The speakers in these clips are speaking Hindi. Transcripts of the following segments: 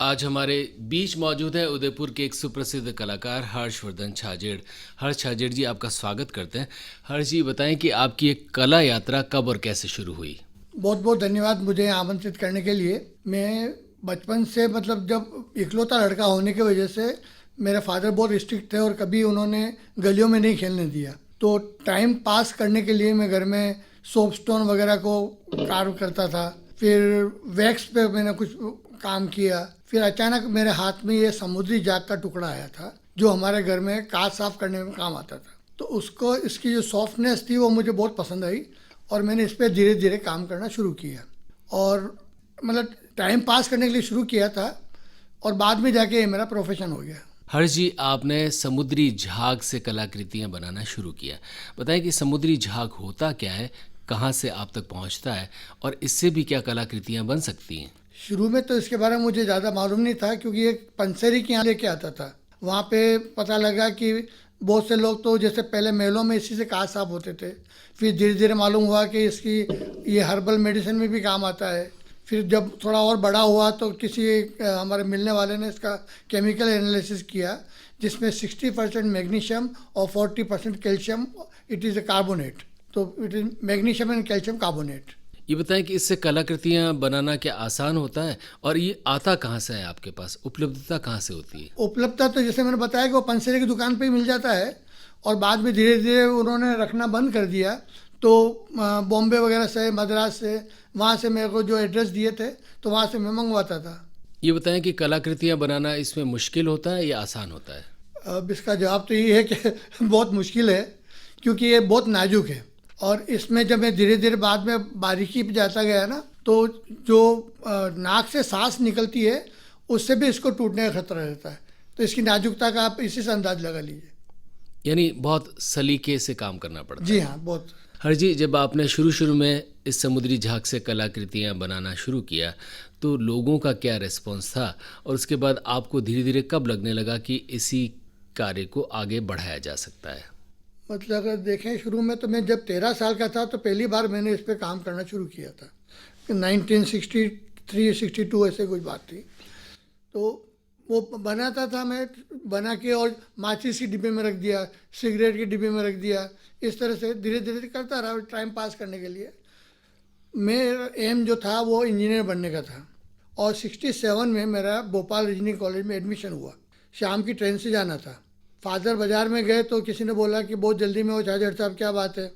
आज हमारे बीच मौजूद है उदयपुर के एक सुप्रसिद्ध कलाकार हर्षवर्धन छाजेड़। हर्ष छाजेड़ जी, आपका स्वागत करते हैं। हर्ष जी, बताएं कि आपकी एक कला यात्रा कब और कैसे शुरू हुई। बहुत बहुत धन्यवाद मुझे आमंत्रित करने के लिए। मैं बचपन से जब इकलौता लड़का होने की वजह से मेरे फादर बहुत स्ट्रिक्ट थे और कभी उन्होंने गलियों में नहीं खेलने दिया। तो टाइम पास करने के लिए मैं घर में सोप स्टोन वगैरह को कार्व करता था। फिर वैक्स पे मैंने कुछ काम किया। फिर अचानक मेरे हाथ में ये समुद्री जाग का टुकड़ा आया था जो हमारे घर में कांच साफ करने में काम आता था। तो उसको इसकी जो सॉफ्टनेस थी वो मुझे बहुत पसंद आई और मैंने इस पर धीरे धीरे काम करना शुरू किया। और टाइम पास करने के लिए शुरू किया था और बाद में जाके ये मेरा प्रोफेशन हो गया। हर्ष जी, आपने समुद्री झाग से कलाकृतियां बनाना शुरू किया। बताएं कि समुद्री झाग होता क्या है, कहाँ से आप तक पहुँचता है और इससे भी क्या कलाकृतियां बन सकती हैं। शुरू में तो इसके बारे में मुझे ज़्यादा मालूम नहीं था क्योंकि एक पंसेरी के यहाँ लेके आता था। वहाँ पे पता लगा कि बहुत से लोग तो जैसे पहले मेलों में इसी से कांच साफ होते थे। फिर धीरे धीरे मालूम हुआ कि इसकी ये हर्बल मेडिसिन में भी काम आता है। फिर जब थोड़ा और बड़ा हुआ तो किसी हमारे मिलने वाले ने इसका केमिकल एनालिसिस किया जिसमें 60% मैग्नीशियम और 40% calcium, it is a carbonate. तो it is magnesium and calcium carbonate. ये बताएं कि इससे कलाकृतियां बनाना क्या आसान होता है और ये आता कहाँ से है, आपके पास उपलब्धता कहाँ से होती है। उपलब्धता तो जैसे मैंने बताया कि वो पंसेरी की दुकान पे ही मिल जाता है और बाद में धीरे धीरे उन्होंने रखना बंद कर दिया। तो बॉम्बे वगैरह से, मद्रास से, वहाँ से मेरे को जो एड्रेस दिए थे तो वहाँ से मैं मंगवाता था। ये बताएं कि कलाकृतियां बनाना इसमें मुश्किल होता है या आसान होता है। अब इसका जवाब तो ये है कि बहुत मुश्किल है क्योंकि ये बहुत नाजुक है। और इसमें जब मैं धीरे धीरे बाद में बारीकी पे जाता गया ना तो जो नाक से सांस निकलती है उससे भी इसको टूटने का खतरा रहता है। तो इसकी नाजुकता का आप इसी से अंदाज लगा लीजिए। यानी बहुत सलीके से काम करना पड़ता है। जी हाँ, बहुत। हर जी, जब आपने शुरू में इस समुद्री झाग से कलाकृतियाँ बनाना शुरू किया तो लोगों का क्या रिस्पॉन्स था और उसके बाद आपको धीरे धीरे कब लगने लगा कि इसी कार्य को आगे बढ़ाया जा सकता है। अगर देखें, शुरू में तो मैं जब 13 साल का था तो पहली बार मैंने इस पर काम करना शुरू किया था। 1963-62 ऐसे कुछ बात थी। तो वो बनाता था मैं, बना के और माचिस की डिब्बे में रख दिया, सिगरेट की डिब्बे में रख दिया। इस तरह से धीरे धीरे करता रहा टाइम पास करने के लिए। मेरा एम जो था वो इंजीनियर बनने का था और 67 में मेरा भोपाल इंजीनियरिंग कॉलेज में एडमिशन हुआ। शाम की ट्रेन से जाना था। फादर बाज़ार में गए तो किसी ने बोला कि बहुत जल्दी में हो छाजेड़ साहब, क्या बात है।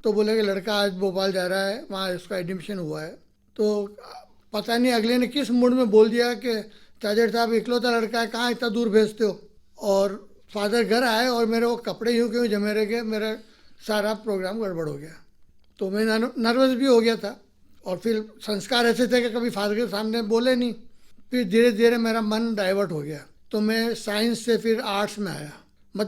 तो बोले कि लड़का आज भोपाल जा रहा है, वहाँ उसका एडमिशन हुआ है। तो पता नहीं अगले ने किस मूड में बोल दिया कि छाजेड़ साहब इकलौता लड़का है, कहाँ इतना दूर भेजते हो। और फादर घर आए और मेरे वो कपड़े यूँ क्यों जमे रह गए, मेरा सारा प्रोग्राम गड़बड़ हो गया। तो मैं नर्वस भी हो गया था और फिर संस्कार ऐसे थे कि कभी फादर के सामने बोले नहीं। फिर धीरे धीरे मेरा मन डाइवर्ट हो गया तो मैं साइंस से फिर आर्ट्स में आया।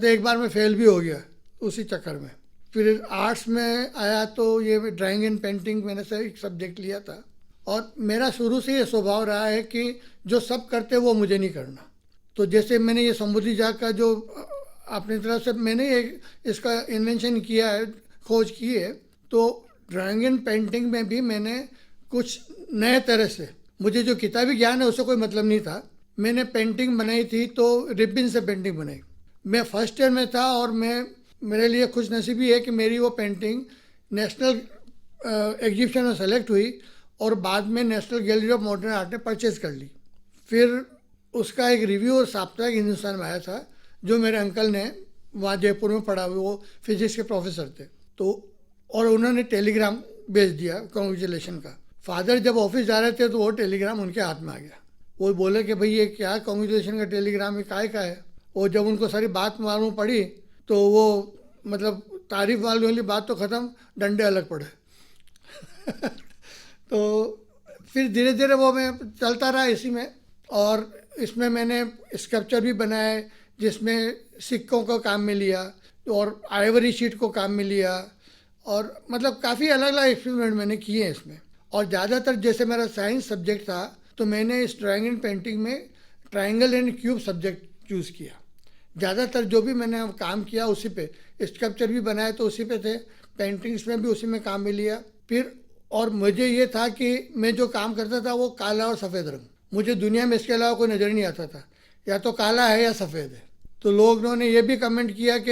एक बार मैं फेल भी हो गया उसी चक्कर में। फिर आर्ट्स में आया तो ये ड्राइंग एंड पेंटिंग मैंने से एक सब्जेक्ट लिया था। और मेरा शुरू से ये स्वभाव रहा है कि जो सब करते वो मुझे नहीं करना। तो जैसे मैंने ये समुद्री जाग का जो अपनी तरफ से मैंने एक इसका इन्वेंशन किया है, खोज की है, तो ड्राइंग एंड पेंटिंग में भी मैंने कुछ नए तरह से, मुझे जो किताबी ज्ञान है उससे कोई मतलब नहीं था। मैंने पेंटिंग बनाई थी तो रिबिन से पेंटिंग बनाई। मैं फर्स्ट ईयर में था और मेरे लिए खुश नसीबी है कि मेरी वो पेंटिंग नेशनल एग्जीबिशन में सेलेक्ट हुई और बाद में national gallery of modern art ने परचेज़ कर ली। फिर उसका एक रिव्यू और साप्ताहिक हिंदुस्तान में आया था जो मेरे अंकल ने वहाँ जयपुर में पढ़ा हुए, वो फिजिक्स के प्रोफेसर थे। तो और उन्होंने टेलीग्राम भेज दिया कॉन्ग्रेचुलेशन का। फादर जब ऑफिस जा रहे थे तो वो टेलीग्राम उनके हाथ में आ गया। वो बोले कि भाई ये क्या कॉन्ग्रेचुलेशन का टेलीग्राम, ये काय का है। और जब उनको सारी बात मालूम पड़ी तो वो तारीफ वाली बात तो ख़त्म, डंडे अलग पड़े। तो फिर धीरे धीरे वो मैं चलता रहा इसी में। और इसमें मैंने स्कल्पचर भी बनाए जिसमें सिक्कों को काम में लिया और आइवरी शीट को काम में लिया और काफ़ी अलग अलग एक्सपेरिमेंट मैंने किए हैं इसमें। और ज़्यादातर जैसे मेरा साइंस सब्जेक्ट था तो मैंने इस ड्राइंग एंड पेंटिंग में triangle and cube subject choose किया। ज़्यादातर जो भी मैंने काम किया उसी पे, स्कल्पचर भी बनाए तो उसी पे थे, पेंटिंग्स में भी उसी में काम में लिया। फिर और मुझे ये था कि मैं जो काम करता था वो काला और सफ़ेद रंग, मुझे दुनिया में इसके अलावा कोई नज़र नहीं आता था, या तो काला है या सफ़ेद है। तो लोगों ने ये भी कमेंट किया कि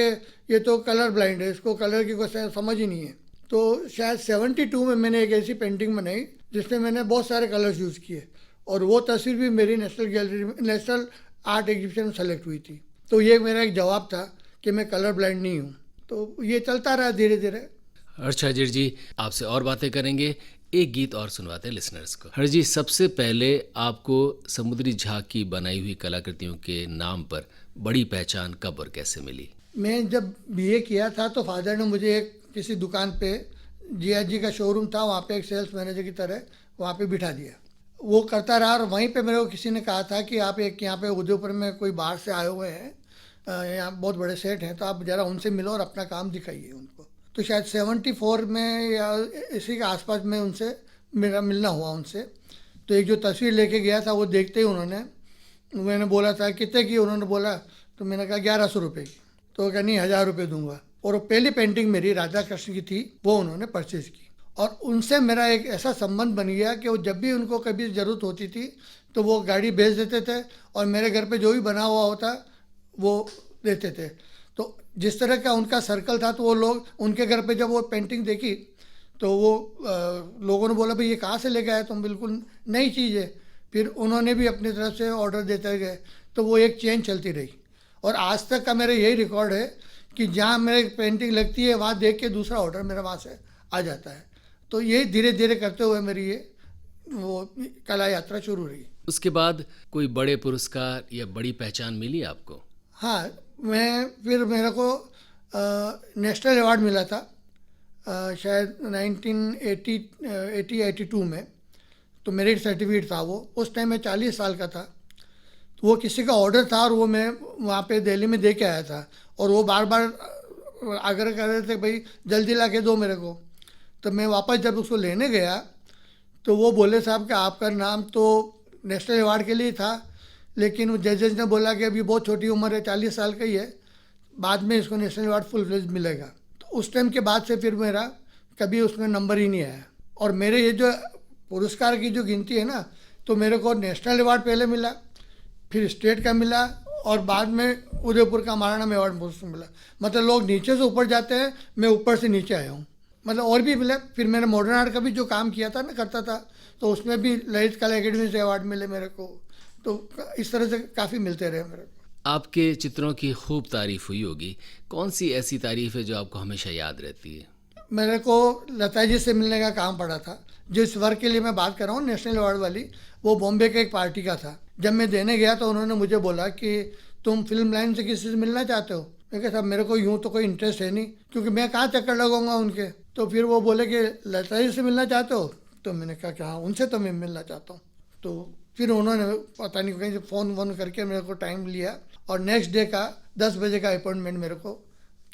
ये तो कलर ब्लाइंड है, इसको कलर की कोई समझ ही नहीं है। तो शायद 72 में मैंने एक ऐसी पेंटिंग बनाई जिसमें मैंने बहुत सारे कलर्स यूज़ किए, और वो तस्वीर भी मेरी नेशनल गैलरी में, नेशनल आर्ट एग्जीबिशन में सेलेक्ट हुई थी। तो ये मेरा एक जवाब था कि मैं कलर ब्लाइंड नहीं हूँ। तो ये चलता रहा धीरे धीरे। हर्ष हाजिर जी, आपसे और बातें करेंगे, एक गीत और सुनवाते हैं लिसनर्स को। हर्ष जी, सबसे पहले आपको समुद्री झाग की बनाई हुई कलाकृतियों के नाम पर बड़ी पहचान कब और कैसे मिली? मैं जब बीए किया था तो फादर ने मुझे एक किसी दुकान पे, जीआईजी का शोरूम था, वहाँ पे एक सेल्स मैनेजर की तरह वहाँ पे बिठा दिया। वो करता रहा, और वहीं पे मेरे को किसी ने कहा था कि आप एक यहाँ पे उदयपुर में कोई बाहर से आए हुए हैं, यहाँ बहुत बड़े सेठ हैं, तो आप ज़रा उनसे मिलो और अपना काम दिखाइए उनको। तो शायद 74 में या इसी के आसपास में उनसे मेरा मिलना हुआ उनसे। तो एक जो तस्वीर लेके गया था वो देखते ही उन्होंने, मैंने बोला था कितने की, उन्होंने बोला, तो मैंने कहा 1100 रुपये की। तो कहा नहीं 1000 रुपये दूंगा। और वो पहली पेंटिंग मेरी राधा कृष्ण की थी, वो उन्होंने परचेज़ की। और उनसे मेरा एक ऐसा संबंध बन गया कि वो जब भी उनको कभी ज़रूरत होती थी तो वो गाड़ी भेज देते थे, और मेरे घर पे जो भी बना हुआ होता वो देते थे। तो जिस तरह का उनका सर्कल था, तो वो लोग उनके घर पे जब वो पेंटिंग देखी तो वो लोगों ने बोला भाई ये कहाँ से लेके आए तुम, बिल्कुल नई चीज़ है। फिर उन्होंने भी अपनी तरफ से ऑर्डर देते गए, तो वो एक चेन चलती रही। और आज तक का मेरा यही रिकॉर्ड है कि जहाँ मेरे पेंटिंग लगती है वहाँ देख के दूसरा ऑर्डर मेरा वहाँ से आ जाता है। तो ये धीरे धीरे करते हुए मेरी ये वो कला यात्रा शुरू रही। उसके बाद कोई बड़े पुरस्कार या बड़ी पहचान मिली आपको? हाँ, फिर मेरे को नेशनल अवार्ड मिला था, शायद 1982 में। तो मेरिट सर्टिफिकेट था वो, उस टाइम मैं 40 साल का था। तो वो किसी का ऑर्डर था और वो मैं वहाँ पे दिल्ली में दे के आया था, और वो बार बार आग्रह कर रहे थे भाई जल्दी ला के दो मेरे को। तो मैं वापस जब उसको लेने गया तो वो बोले साहब कि आपका नाम तो नेशनल अवार्ड के लिए था, लेकिन जजेस ने बोला कि अभी बहुत छोटी उम्र है, 40 साल का ही है, बाद में इसको नेशनल अवार्ड फुल फ्लेज मिलेगा। तो उस टाइम के बाद से फिर मेरा कभी उसमें नंबर ही नहीं आया। और मेरे ये जो पुरस्कार की जो गिनती है ना, तो मेरे को नेशनल अवार्ड पहले मिला, फिर स्टेट का मिला, और बाद में उदयपुर का महाराणा में अवार्ड मिला। मतलब लोग नीचे से ऊपर जाते हैं, मैं ऊपर से नीचे आया हूँ। मतलब और भी मिला। फिर मैंने मॉडर्न आर्ट का भी जो काम किया था ना, करता था, तो उसमें भी ललित कला अकेडमी से अवार्ड मिले मेरे को। तो इस तरह से काफ़ी मिलते रहे मेरे को। आपके चित्रों की खूब तारीफ हुई होगी, कौन सी ऐसी तारीफ है जो आपको हमेशा याद रहती है? मेरे को लता जी से मिलने का काम पड़ा था। जिस वर्क के लिए मैं बात कर रहा हूँ नेशनल अवार्ड वाली, वो बॉम्बे के एक पार्टी का था। जब मैं देने गया तो उन्होंने मुझे बोला कि तुम फिल्म लाइन से किसी से मिलना चाहते हो? मैं कहा साहब मेरे को यूँ तो कोई इंटरेस्ट है नहीं, क्योंकि मैं कहाँ चक्कर लगाऊंगा उनके। तो फिर वो बोले कि लता जी से मिलना चाहते हो? तो मैंने कहा कि हाँ, उनसे तो मैं मिलना चाहता हूँ। तो फिर उन्होंने पता नहीं कहीं से फ़ोन वोन करके मेरे को टाइम लिया, और नेक्स्ट डे का 10 बजे का अपॉइंटमेंट मेरे को,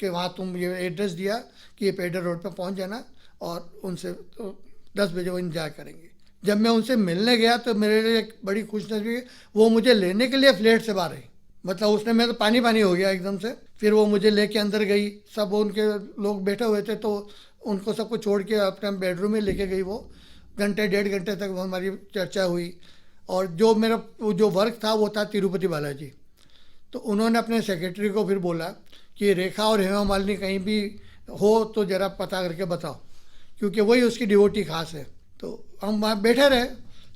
कि वहाँ तुम ये एड्रेस दिया कि ये पेडर रोड पे पहुँच जाना, और उनसे तो 10 बजे वो इंतजार करेंगे। जब मैं उनसे मिलने गया तो मेरे लिए एक बड़ी खुशनसीबी, वो मुझे लेने के लिए फ्लैट से बाहर आई। मतलब उसने मैं तो पानी पानी हो गया एकदम से। फिर वो मुझे लेके अंदर गई, सब उनके लोग बैठे हुए थे, तो उनको सबको छोड़ के अपने बेडरूम में लेके गई। वो घंटे 1.5 घंटे तक वो हमारी चर्चा हुई। और जो मेरा जो वर्क था वो था तिरुपति बालाजी। तो उन्होंने अपने सेक्रेटरी को फिर बोला कि रेखा और हेमा मालिनी कहीं भी हो तो ज़रा पता करके बताओ, क्योंकि वही उसकी डिवोटी खास है। तो हम वहाँ बैठे रहे।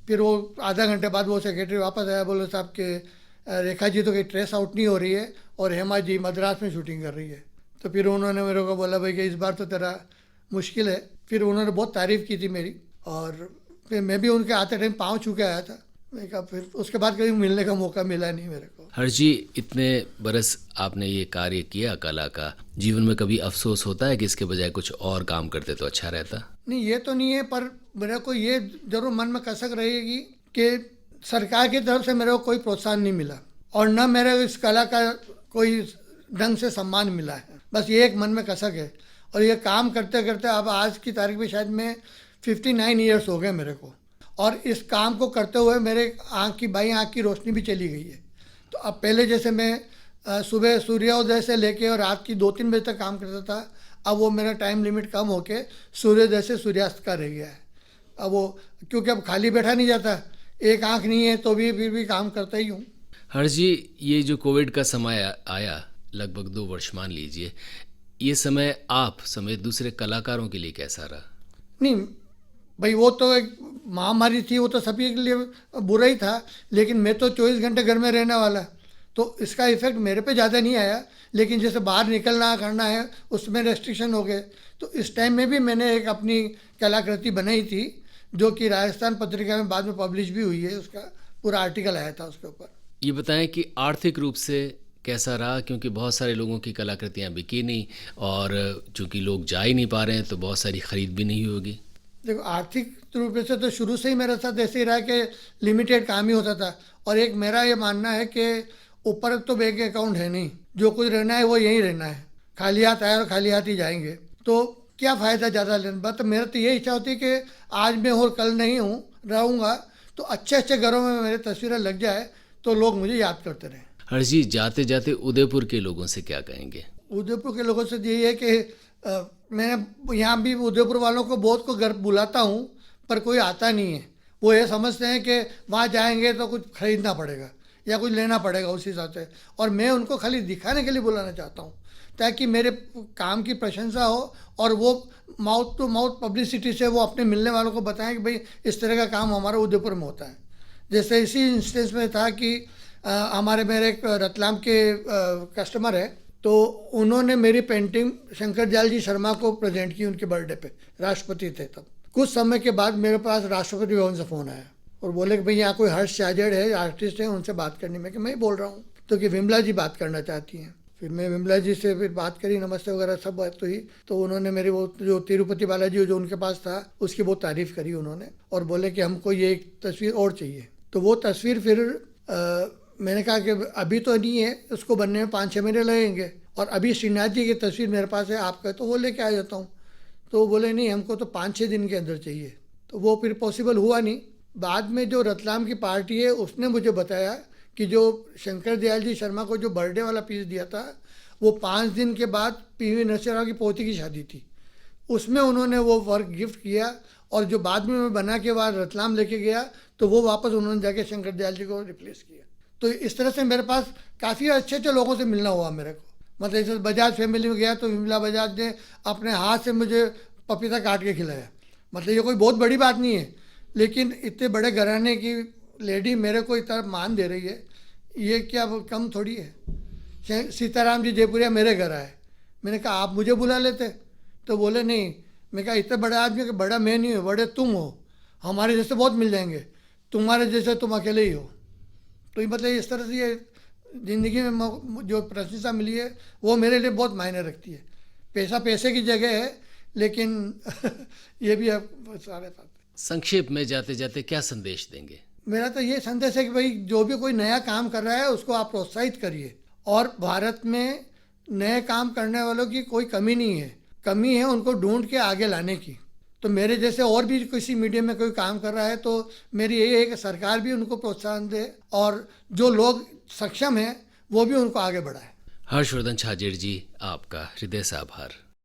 फिर वो आधा घंटे बाद वो सेक्रेटरी वापस आया, बोले साहब कि रेखा जी तो कहीं ट्रेस आउट नहीं हो रही है, और हेमा जी मद्रास में शूटिंग कर रही है। तो फिर उन्होंने मेरे को बोला भाई कि इस बार तो तेरा मुश्किल है। फिर उन्होंने बहुत तारीफ़ की थी मेरी, और फिर मैं भी उनके आते टाइम पाँव छू के आया था। मैं कहा फिर उसके बाद कभी मिलने का मौका मिला नहीं मेरे को। हर्ष जी, इतने बरस आपने ये कार्य किया कला का, जीवन में कभी अफसोस होता है कि इसके बजाय कुछ और काम करते तो अच्छा रहता? नहीं, ये तो नहीं है, पर मेरे को ये जरूर मन में कसक रहेगी कि सरकार की तरफ से मेरे को कोई प्रोत्साहन नहीं मिला, और न मेरे इस कला का कोई ढंग से सम्मान मिला है। बस ये एक मन में कसक है। और ये काम करते करते अब आज की तारीख में शायद मैं 59 ईयर्स हो गए मेरे को, और इस काम को करते हुए मेरे बाई आँख की रोशनी भी चली गई है। तो अब पहले जैसे मैं सुबह सूर्योदय से लेके और रात की 2-3 बजे तक काम करता था, अब वो मेरा टाइम लिमिट कम होके सूर्योदय से सूर्यास्त का रह गया है। अब वो क्योंकि अब खाली बैठा नहीं जाता, एक आंख नहीं है तो भी फिर भी काम करता ही हूँ। हर्ष जी, ये जो कोविड का समय आया, लगभग 2 वर्ष मान लीजिए, ये समय आप समेत दूसरे कलाकारों के लिए कैसा रहा? नहीं भाई, वो तो एक महामारी थी, वो तो सभी के लिए बुरा ही था, लेकिन मैं तो 24 घंटे घर में रहने वाला, तो इसका इफेक्ट मेरे पे ज़्यादा नहीं आया। लेकिन जैसे बाहर निकलना करना है उसमें रेस्ट्रिक्शन हो गए, तो इस टाइम में भी मैंने एक अपनी कलाकृति बनाई थी जो कि राजस्थान पत्रिका में बाद में पब्लिश भी हुई है, उसका पूरा आर्टिकल आया था उसके ऊपर। ये बताएं कि आर्थिक रूप से कैसा रहा, क्योंकि बहुत सारे लोगों की कलाकृतियाँ बिकी नहीं और चूंकि लोग जा ही नहीं पा रहे हैं तो बहुत सारी खरीद भी नहीं होगी। देखो, आर्थिक रूप से तो शुरू से ही मेरे साथ ऐसे ही रहा कि लिमिटेड काम ही होता था, और एक मेरा ये मानना है कि ऊपर तो बैंक अकाउंट है नहीं, जो कुछ रहना है वो यहीं रहना है, खाली हाथ आए और खाली हाथ ही जाएंगे, तो क्या फ़ायदा ज़्यादा लेने का। तो मेरा तो ये इच्छा होती है कि आज मैं और कल नहीं हूँ रहूँगा, तो अच्छे अच्छे घरों में मेरी तस्वीरें लग जाए तो लोग मुझे याद करते रहें। हर्ष जी, जाते जाते उदयपुर के लोगों से क्या कहेंगे? उदयपुर के लोगों से यही है कि मैं यहाँ भी उदयपुर वालों को बहुत को घर बुलाता हूँ, पर कोई आता नहीं है। वो ये समझते हैं कि वहाँ जाएंगे तो कुछ खरीदना पड़ेगा या कुछ लेना पड़ेगा उस हिसाब से, और मैं उनको खाली दिखाने के लिए बुलाना चाहता हूँ ताकि मेरे काम की प्रशंसा हो और वो माउथ टू माउथ पब्लिसिटी से वो अपने मिलने वालों को बताएं कि भाई इस तरह का काम हमारा उदयपुर में होता है। जैसे इसी इंस्टेंस में था कि हमारे मेरे एक रतलाम के कस्टमर है, तो उन्होंने मेरी पेंटिंग शंकर दयाल जी शर्मा को प्रेजेंट की उनके बर्थडे पे, राष्ट्रपति थे तब। कुछ समय के बाद मेरे पास राष्ट्रपति भवन से फ़ोन आया और बोले कि भाई यहाँ कोई हर्ष चाजेड़ है, आर्टिस्ट है, उनसे बात करनी। मैं कि मैं ही बोल रहा हूँ, तो कि विमला जी बात करना चाहती हैं। फिर मैं विमला जी से फिर बात करी, नमस्ते वगैरह सब बात हुई, तो उन्होंने मेरी वो जो तिरुपति बालाजी जो उनके पास था उसकी बहुत तारीफ़ करी उन्होंने, और बोले कि हमको ये एक तस्वीर और चाहिए। तो वो तस्वीर फिर मैंने कहा कि अभी तो नहीं है, उसको बनने में 5-6 महीने लगेंगे, और अभी श्रीनाथ जी की तस्वीर मेरे पास है आपका, तो वो लेके आ जाता हूँ। तो वो बोले नहीं, हमको तो 5-6 दिन के अंदर चाहिए। तो वो फिर पॉसिबल हुआ नहीं। बाद में जो रतलाम की पार्टी है उसने मुझे बताया कि जो शंकर दयाल जी शर्मा को जो बर्थडे वाला पीस दिया था, वो 5 दिन के बाद पीवी नरसिम्हा राव की पोती की शादी थी, उसमें उन्होंने वो वर्क गिफ्ट किया, और जो बाद में मैं बना के बाद रतलाम लेके गया तो वो वापस उन्होंने जाके शंकर दयाल जी को रिप्लेस किया। तो इस तरह से मेरे पास काफ़ी अच्छे अच्छे लोगों से मिलना हुआ मेरे को। मतलब जैसे बजाज फैमिली में गया तो विमला बजाज ने अपने हाथ से मुझे पपीता काट के खिलाया। मतलब ये कोई बहुत बड़ी बात नहीं है, लेकिन इतने बड़े घराने की लेडी मेरे को इतना मान दे रही है, ये क्या कम थोड़ी है। सीताराम जी जयपुरिया मेरे घर आए, मैंने कहा आप मुझे बुला लेते, तो बोले नहीं। मैं कहा इतने बड़े आदमी कि बड़ा मैं नहीं हूँ, बड़े तुम हो, हमारे जैसे बहुत मिल जाएंगे, तुम्हारे जैसे तुम अकेले ही हो। तो ये मतलब इस तरह से ये ज़िंदगी में जो प्रशंसा मिली है वो मेरे लिए बहुत मायने रखती है। पैसा पैसे की जगह है, लेकिन ये भी अब सारे साथ। संक्षेप में जाते जाते क्या संदेश देंगे? मेरा तो ये संदेश है कि भाई जो भी कोई नया काम कर रहा है उसको आप प्रोत्साहित करिए, और भारत में नए काम करने वालों की कोई कमी नहीं है, कमी है उनको ढूंढ के आगे लाने की। तो मेरे जैसे और भी किसी मीडियम में कोई काम कर रहा है तो मेरी यही है कि सरकार भी उनको प्रोत्साहन दे, और जो लोग सक्षम हैं वो भी उनको आगे बढ़ाए। हर्षवर्धन छाजेड़ जी, आपका हृदय से आभार।